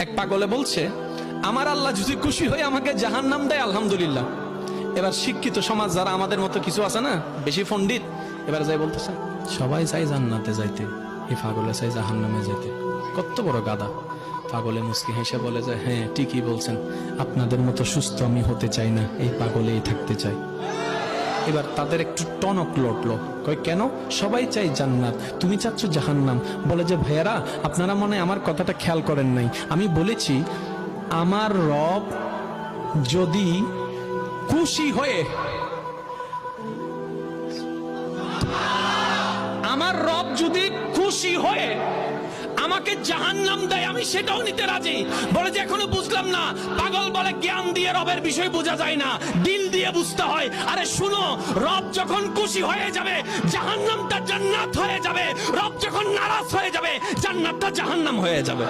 এক পাগলে বলছে, আমার আল্লাহ যদি খুশি হয়ে আমাকে জাহান্নাম দেয় আলহামদুলিল্লাহ। এবার শিক্ষিত সমাজ যারা আমাদের মতো কিছু আছে না, বেশি পণ্ডিত, এবার যাই বলতেছে সবাই চাই জান্নাতে যাইতে, এই পাগলে চাই জাহান্নামে যাইতে। কত বড় গাদা। পাগলে মুস্কি হেসে বলে যায়, হ্যাঁ ঠিকই বলছেন, আপনাদের মতো সুস্থ আমি হতে চাই না, এই পাগলেই থাকতে চাই। এবার তাদের একটু টনক লটলো, কয় কেন? সবাই চাই জান্নাত, তুমি চাচ্ছ জাহান্নাম। বলে যে ভাইয়ারা, আপনারা মনে হয় আমার কথাটা খেয়াল করেন নাই। আমি বলেছি আমার রব যদি খুশি হয়ে, আমার রব যদি খুশি হয়ে আমাকে জাহান্নাম দেয়, আমি সেটাও নিতে রাজি। বলে যে এখনো বুঝলাম না। পাগল বলে জ্ঞান দিয়ে রবের বিষয় বোঝা যায় না, দিল দিয়ে বুঝতে হয়। আরে শুনো, রব যখন খুশি হয়ে যাবে জাহান্নামটা জান্নাত হয়ে যাবে, রব যখন নারাজ হয়ে যাবে জান্নাতটা জাহান্নাম হয়ে যাবে।